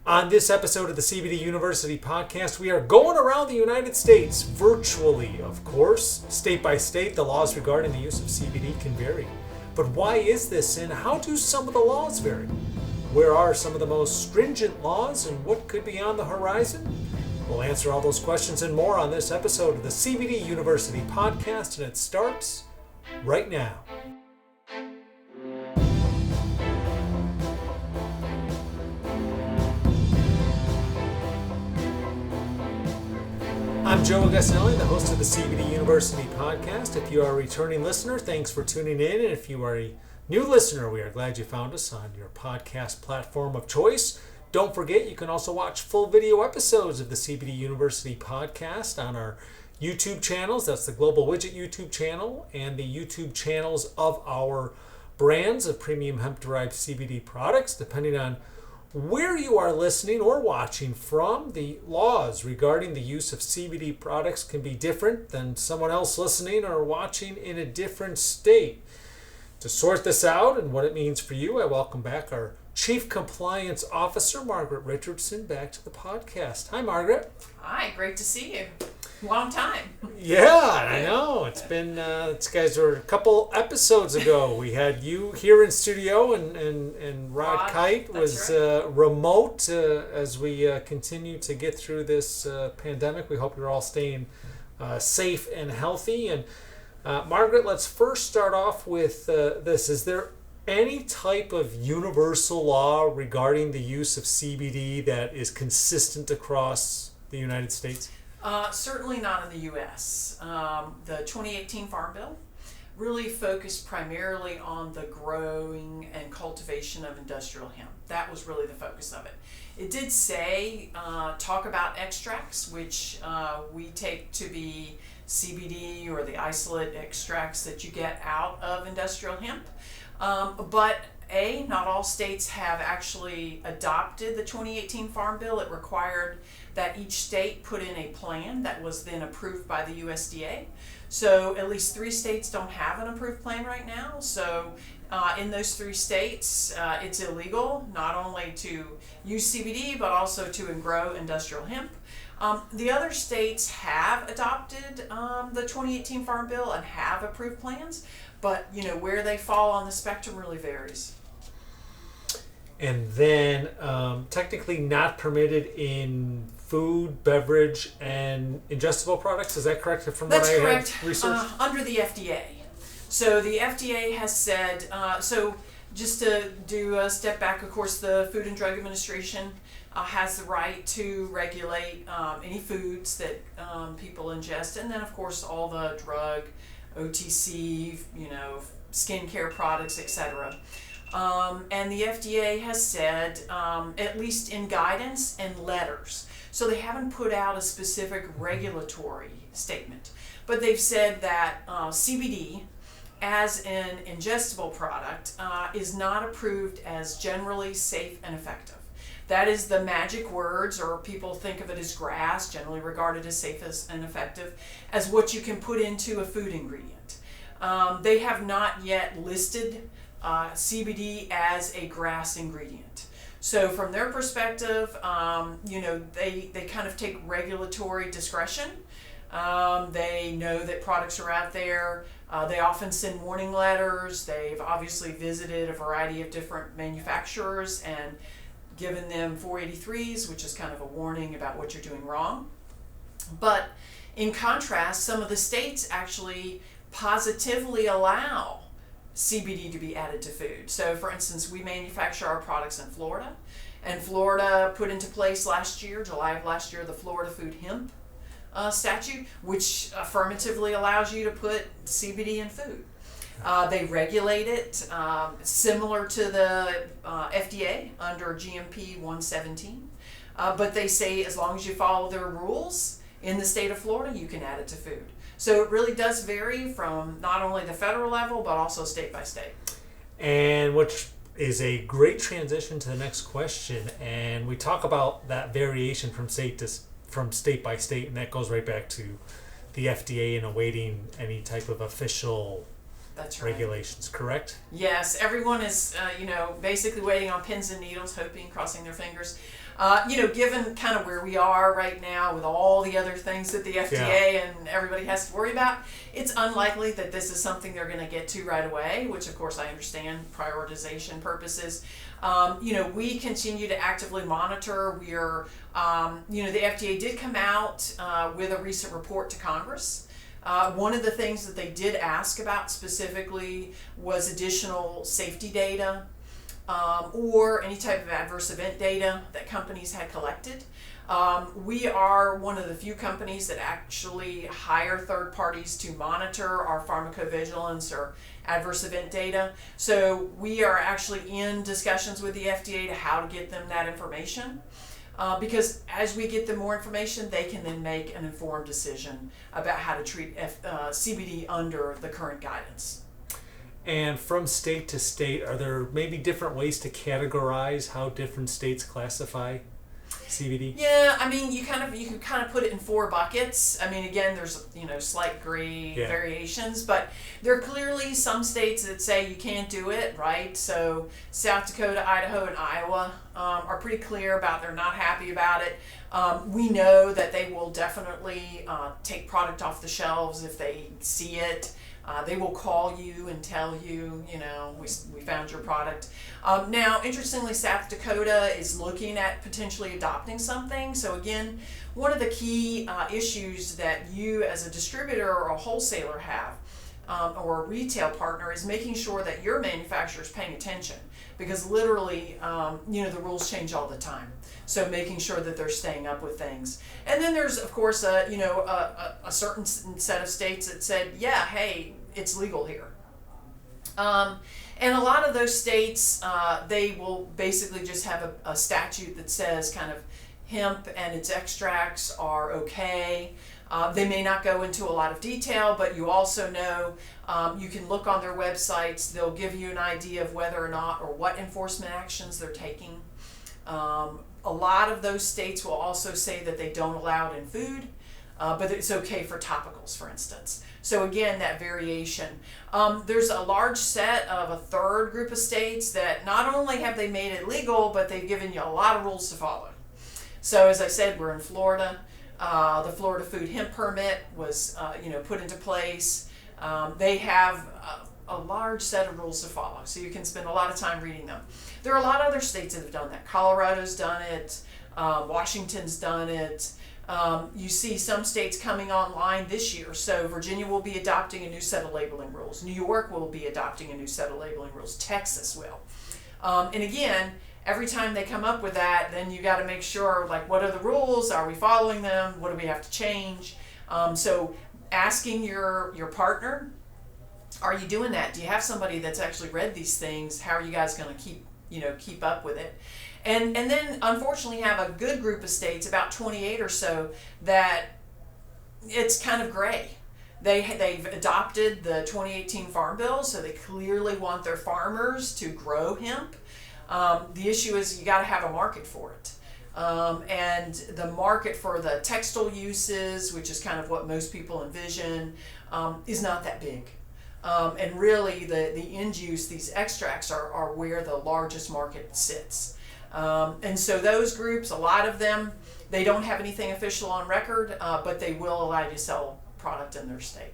On this episode of the CBD University podcast, we are going around the United States, virtually, of course. State by state, the laws regarding the use of CBD can vary. But why is this, and how do some of the laws vary? Where are some of the most stringent laws, and what could be on the horizon? We'll answer all those questions and more on this episode of the CBD University podcast, and it starts right now. I'm Joe Augustinelli, the host of the CBD University podcast. If you are a returning listener, thanks for tuning in. And if you are a new listener, we are glad you found us on your podcast platform of choice. Don't forget, you can also watch full video episodes of the CBD University podcast on our YouTube channels. That's the Global Widget YouTube channel and the YouTube channels of our brands of premium hemp-derived CBD products, depending on where you are listening or watching from. The laws regarding the use of CBD products can be different than someone else listening or watching in a different state. To sort this out and what it means for you, I welcome back our Chief Compliance Officer, Margaret Richardson, back to the podcast. Hi, Margaret. Hi, great to see you. Long time. Yeah, I know. It's been, guys were a couple episodes ago. We had you here in studio, and Rod Kite was remote as we continue to get through this pandemic. We hope you're all staying safe and healthy. And Margaret, let's first start off with this. Is there any type of universal law regarding the use of CBD that is consistent across the United States? Certainly not in the U.S. The 2018 Farm Bill really focused primarily on the growing and cultivation of industrial hemp. That was really the focus of it. It did say, talk about extracts, which we take to be CBD or the isolate extracts that you get out of industrial hemp. But not all states have actually adopted the 2018 Farm Bill. It required that each state put in a plan that was then approved by the USDA. So at least 3 states don't have an approved plan right now. So in those 3 states, it's illegal not only to use CBD, but also to grow industrial hemp. The other states have adopted the 2018 Farm Bill and have approved plans, but where they fall on the spectrum really varies. And then technically not permitted in food, beverage, and ingestible products. Is that correct? From That's what I correct. have researched? Under the FDA. So the FDA has said, so just to do a step back, of course, the Food and Drug Administration has the right to regulate any foods that people ingest, and then of course all the drug, OTC, skincare products, etc. And the FDA has said, at least in guidance and letters, so they haven't put out a specific regulatory statement, but they've said that CBD as an ingestible product is not approved as generally safe and effective. That is the magic words, or people think of it as grass, generally regarded as safe and effective, as what you can put into a food ingredient. They have not yet listed CBD as a grass ingredient. So from their perspective, they kind of take regulatory discretion. They know that products are out there. They often send warning letters. They've obviously visited a variety of different manufacturers and given them 483s, which is kind of a warning about what you're doing wrong. But in contrast, some of the states actually positively allow CBD to be added to food. So for instance, we manufacture our products in Florida, and Florida put into place last year, July of last year, the Florida Food Hemp statute, which affirmatively allows you to put CBD in food. They regulate it similar to the FDA under GMP 117, but they say as long as you follow their rules in the state of Florida, you can add it to food. So it really does vary from not only the federal level, but also state by state. And which is a great transition to the next question. And we talk about that variation from state by state, and that goes right back to the FDA and awaiting any type of official That's right. regulations, correct? Yes, everyone is, basically waiting on pins and needles, hoping, crossing their fingers. Given kind of where we are right now with all the other things that the FDA and everybody has to worry about, it's unlikely that this is something they're going to get to right away, which of course I understand prioritization purposes. We continue to actively monitor. We are, the FDA did come out with a recent report to Congress. One of the things that they did ask about specifically was additional safety data or any type of adverse event data that companies had collected. We are one of the few companies that actually hire third parties to monitor our pharmacovigilance or adverse event data. So we are actually in discussions with the FDA to how to get them that information. Because as we get them more information, they can then make an informed decision about how to treat CBD under the current guidance. And from state to state, are there maybe different ways to categorize how different states classify CBD? Yeah, I mean, you can kind of put it in 4 buckets. I mean, again, there's slight gray variations, but there are clearly some states that say you can't do it, right? So South Dakota, Idaho, and Iowa are pretty clear about they're not happy about it. We know that they will definitely take product off the shelves if they see it. They will call you and tell you, we found your product. Now, interestingly, South Dakota is looking at potentially adopting something. So again, one of the key issues that you as a distributor or a wholesaler have, or a retail partner, is making sure that your manufacturer is paying attention. Because literally, the rules change all the time. So making sure that they're staying up with things. And then there's, of course, a certain set of states that said, yeah, hey, it's legal here. And a lot of those states, they will basically just have a statute that says kind of hemp and its extracts are okay. They may not go into a lot of detail, but you also know you can look on their websites. They'll give you an idea of whether or not or what enforcement actions they're taking. A lot of those states will also say that they don't allow it in food, but it's okay for topicals, for instance. So again, that variation. There's a large set of a third group of states that not only have they made it legal, but they've given you a lot of rules to follow. So as I said, we're in Florida. The Florida Food Hemp Permit was put into place. They have a large set of rules to follow, so you can spend a lot of time reading them. There are a lot of other states that have done that. Colorado's done it. Washington's done it. You see some states coming online this year. So Virginia will be adopting a new set of labeling rules. New York will be adopting a new set of labeling rules. Texas will. And again, every time they come up with that, then you got to make sure, like, what are the rules? Are we following them? What do we have to change? So asking your partner, are you doing that? Do you have somebody that's actually read these things? How are you guys going to keep up with it? And then unfortunately have a good group of states, about 28 or so, that it's kind of gray. They've adopted the 2018 Farm Bill, so they clearly want their farmers to grow hemp. The issue is you got to have a market for it. And the market for the textile uses, which is kind of what most people envision, is not that big. And really the end use, these extracts are where the largest market sits. And so those groups, a lot of them, they don't have anything official on record, but they will allow you to sell product in their state.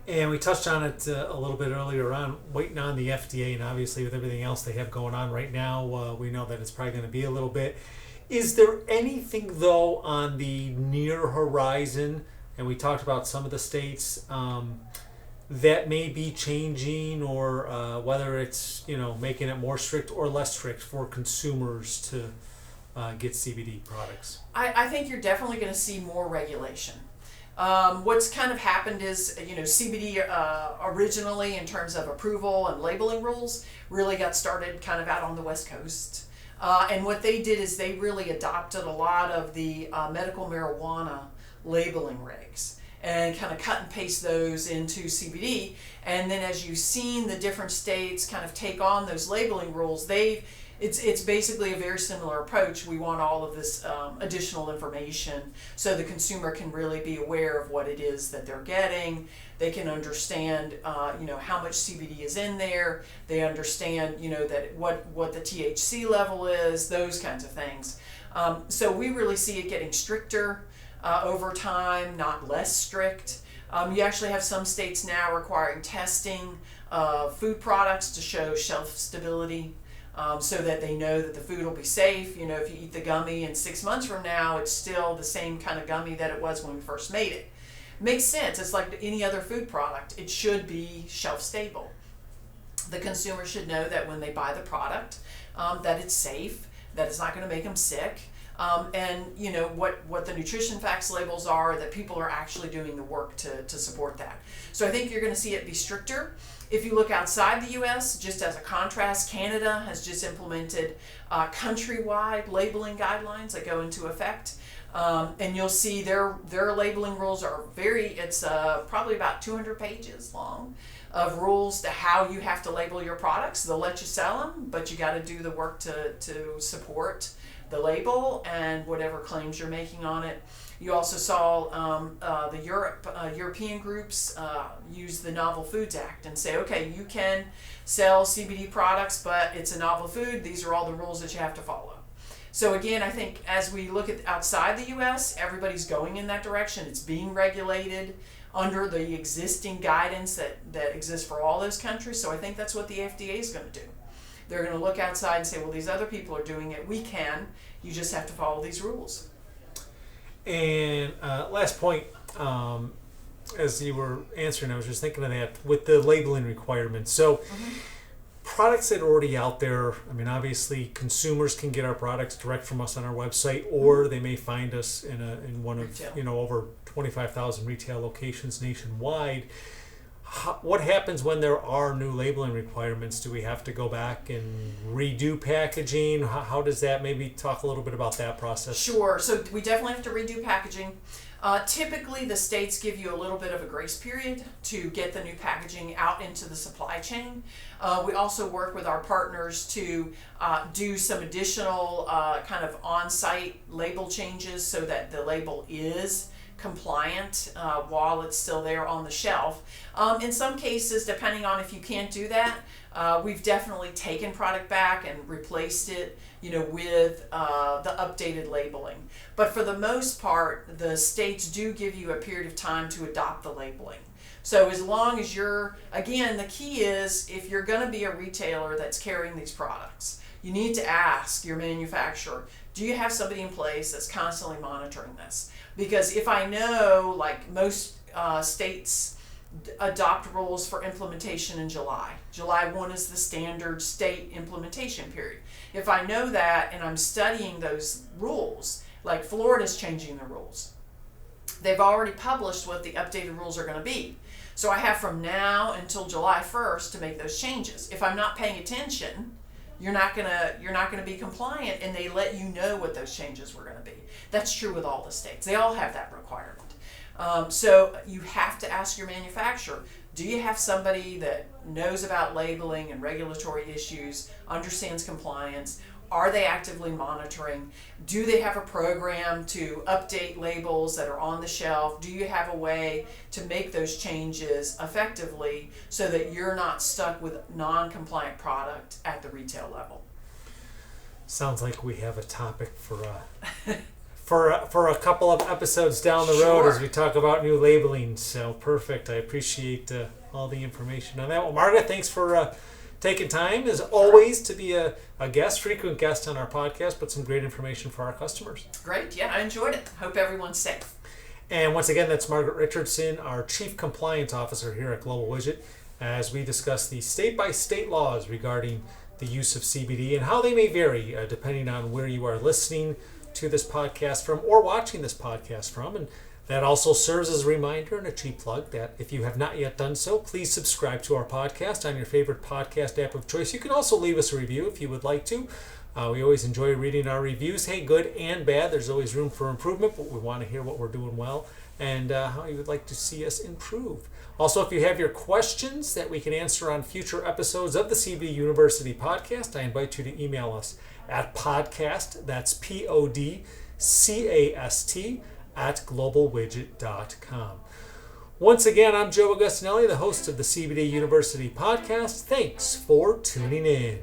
And we touched on it a little bit earlier on, waiting on the FDA, and obviously with everything else they have going on right now, we know that it's probably going to be a little bit. Is there anything, though, on the near horizon, and we talked about some of the states, that may be changing, or whether it's making it more strict or less strict for consumers to get CBD products? I think you're definitely going to see more regulation. What's kind of happened is, CBD originally, in terms of approval and labeling rules, really got started kind of out on the West Coast. And what they did is they really adopted a lot of the medical marijuana labeling regs and kind of cut and paste those into CBD. And then as you've seen the different states kind of take on those labeling rules, they've It's basically a very similar approach. We want all of this additional information so the consumer can really be aware of what it is that they're getting. They can understand, how much CBD is in there. They understand, that what the THC level is, those kinds of things. So we really see it getting stricter over time, not less strict. You actually have some states now requiring testing of food products to show shelf stability. So that they know that the food will be safe. If you eat the gummy and 6 months from now, it's still the same kind of gummy that it was when we first made it. Makes sense. It's like any other food product. It should be shelf stable. The consumer should know that when they buy the product, that it's safe, that it's not going to make them sick, and what the nutrition facts labels are, that people are actually doing the work to support that. So I think you're going to see it be stricter. If you look outside the U.S., just as a contrast, Canada has just implemented countrywide labeling guidelines that go into effect. And you'll see their labeling rules are it's probably about 200 pages long of rules to how you have to label your products. They'll let you sell them, but you got to do the work to support the label and whatever claims you're making on it. You also saw the European groups use the Novel Foods Act and say, okay, you can sell CBD products, but it's a novel food. These are all the rules that you have to follow. So again, I think as we look at outside the U.S., everybody's going in that direction. It's being regulated under the existing guidance that exists for all those countries. So I think that's what the FDA is going to do. They're going to look outside and say, well, these other people are doing it. We can. You just have to follow these rules. And last point, as you were answering, I was just thinking of that with the labeling requirements. So products that are already out there, I mean, obviously consumers can get our products direct from us on our website, or they may find us in one of, over 25,000 retail locations nationwide. What happens when there are new labeling requirements? Do we have to go back and redo packaging? How does that, maybe talk a little bit about that process? Sure. So we definitely have to redo packaging. Typically, the states give you a little bit of a grace period to get the new packaging out into the supply chain. We also work with our partners to do some additional kind of on-site label changes so that the label is compliant while it's still there on the shelf. In some cases, depending on if you can't do that, we've definitely taken product back and replaced it, with the updated labeling. But for the most part, the states do give you a period of time to adopt the labeling. So as long as again, the key is if you're going to be a retailer that's carrying these products, you need to ask your manufacturer, do you have somebody in place that's constantly monitoring this? Because if I know, like most states adopt rules for implementation in July. July 1 is the standard state implementation period. If I know that and I'm studying those rules, like Florida's changing the rules, they've already published what the updated rules are going to be. So I have from now until July 1st to make those changes. If I'm not paying attention, you're not gonna be compliant, and they let you know what those changes were going to be. That's true with all the states. They all have that requirement. So you have to ask your manufacturer, do you have somebody that knows about labeling and regulatory issues, understands compliance? Are they actively monitoring? Do they have a program to update labels that are on the shelf? Do you have a way to make those changes effectively so that you're not stuck with non-compliant product at the retail level? Sounds like we have a topic for a couple of episodes down the road as we talk about new labeling. So perfect. I appreciate all the information on that. Well, Margaret, thanks for taking time, as always, to be a frequent guest on our podcast, but some great information for our customers. Great. Yeah, I enjoyed it. Hope everyone's safe. And once again, that's Margaret Richardson, our Chief Compliance Officer here at Global Widget, as we discuss the state-by-state laws regarding the use of CBD and how they may vary depending on where you are listening to this podcast from or watching this podcast from. And that also serves as a reminder and a cheap plug that if you have not yet done so, please subscribe to our podcast on your favorite podcast app of choice. You can also leave us a review if you would like to. We always enjoy reading our reviews. Hey, good and bad. There's always room for improvement, but we want to hear what we're doing well and how you would like to see us improve. Also, if you have your questions that we can answer on future episodes of the CBD University podcast, I invite you to email us at podcast, that's PODCAST, at globalwidget.com. Once again, I'm Joe Augustinelli, the host of the CBD University podcast. Thanks for tuning in.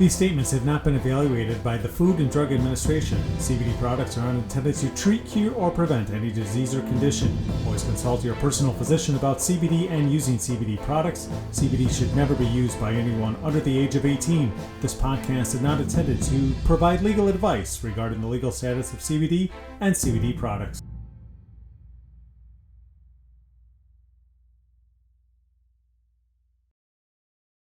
These statements have not been evaluated by the Food and Drug Administration. CBD products are not intended to treat, cure, or prevent any disease or condition. Always consult your personal physician about CBD and using CBD products. CBD should never be used by anyone under the age of 18. This podcast is not intended to provide legal advice regarding the legal status of CBD and CBD products.